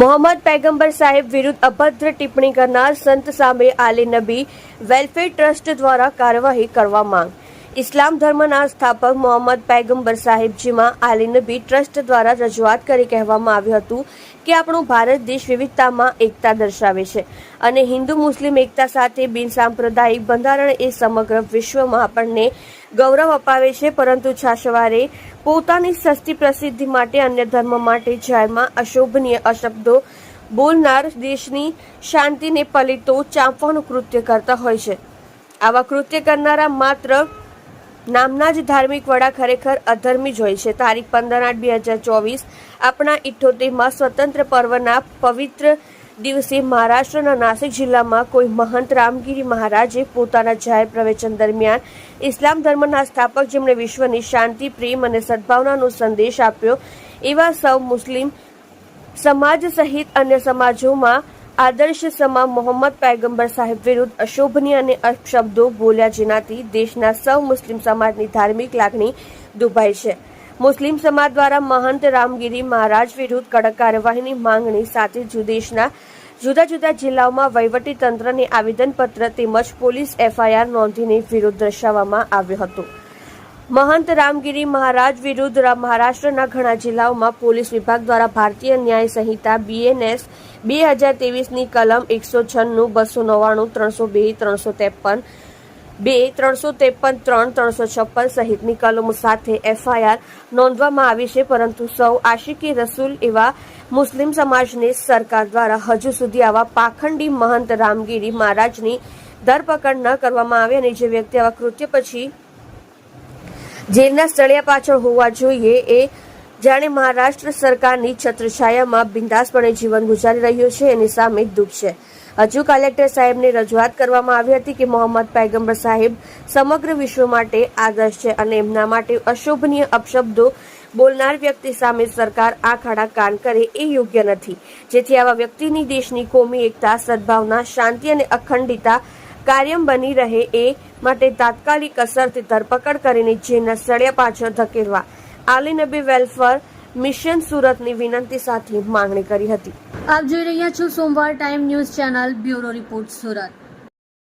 મોહમ્મદ પૈગંબર સાહેબ વિરુદ્ધ અભદ્ર ટિપ્પણી કરનાર સંત સામે આલી નબી વેલફેર ટ્રસ્ટ દ્વારા કાર્યવાહી કરવા માંગ। ઇસ્લામ ધર્મના સ્થાપક મોહમ્મદ પૈગંબર સાહેબજીમાં આલી નબી ટ્રસ્ટ દ્વારા રજૂઆત કરી કહેવામાં આવ્યું હતું કે આપણો ભારત દેશ વિવિધતામાં એકતા દર્શાવે છે અને હિન્દુ મુસ્લિમ એકતા સાથે બિનસાંપ્રદાયિક બંધારણ એ સમગ્ર વિશ્વમાં આપણને ગૌરવ અપાવે છે, પરંતુ છાશવારે પોતાની સસ્તી પ્રસિદ્ધિ માટે અન્ય ધર્મ માટે જાહેરમાં અશોભનીય અશબ્દો બોલનાર દેશની શાંતિને પલીતો ચાંપવાનું કૃત્ય કરતા હોય છે। આવા કૃત્ય કરનારા માત્ર નામના જ ધાર્મિક વડા ખરેખર અધર્મી જ હોય છે। તારીખ 15/8/2024 આપણા 78માં સ્વતંત્ર પર્વના પવિત્ર દિવસે મહારાષ્ટ્રના નાસિક જિલ્લામાં કોઈ મહંત રામગીરી મહારાજે પોતાના જાહેર પ્રવચન દરમિયાન ઇસ્લામ ધર્મના સ્થાપક જેમણે વિશ્વની શાંતિ, પ્રેમ અને સદભાવનાનો સંદેશ આપ્યો એવા સૌ મુસ્લિમ સમાજ સહિત અન્ય સમાજોમાં આદર્શ સમા મોહમ્મદ પૈગંબર સાહેબ વિરુદ્ધ અશોભનીય અને અપશબ્દો બોલ્યા, જેનાથી દેશના સૌ મુસ્લિમ સમાજની ધાર્મિક લાગણી દુભાઈ છે। મુસ્લિમ સમાજ દ્વારા મહંત રામગીરી મહારાજ વિરુદ્ધ કડક કાર્યવાહીની માંગણી સાથે દેશના જુદા જુદા જિલ્લાઓમાં વહીવટી તંત્રને આવેદનપત્ર તેમજ પોલીસ FIR નોંધીને વિરોધ દર્શાવવામાં આવ્યો હતો। મહંત રામગીરી મહારાજ વિરુદ્ધ મહારાષ્ટ્રના ઘણા જિલ્લાઓમાં પોલીસ વિભાગ દ્વારા ભારતીય ન્યાય સંહિતા BNS 2023ની કલમ 196, 299, 302, 353, 353, 356 સહિતની કલમો સાથે FIR નોંધવામાં આવી છે, પરંતુ સૌ આશિકી રસૂલ એવા મુસ્લિમ સમાજને સરકાર દ્વારા હજુ સુધી આવા પાખંડી મહંત રામગીરી મહારાજની ધરપકડ ન કરવામાં આવે અને જે વ્યક્તિ આવા કૃત્ય પછી જેલના સળિયા પાછળ હોવા જોઈએ એ જાણે મહારાષ્ટ્ર સરકારની છત્રછાયામાં બિંદાસપણે જીવન ગુજારી રહ્યો છે, એની સામે દુઃખ છે। હજુ કલેક્ટર સાહેબને રજૂઆત કરવામાં આવી હતી કે મોહમ્મદ પૈગંબર સાહેબ સમગ્ર વિશ્વ માટે આદર્શ છે અને એમના માટે અશોભનીય અપશબ્દો બોલનાર વ્યક્તિ સામે સરકાર આંખ આડા કાન કરે એ યોગ્ય નથી, જેથી આવા વ્યક્તિની દેશની કોમી એકતા, સદભાવના, શાંતિ અને અખંડિતતા કાયમ બની રહે એ માટે તાત્કાલિક અસરથી ધરપકડ કરીને જેલના સળિયા પાછળ ધકેલવા આલી નબી વેલફેર મિશન સુરતની વિનંતી સાથે માંગણી કરી હતી। આપ જોઈ રહ્યા છો સોમવાર time news channel, bureau report Surat.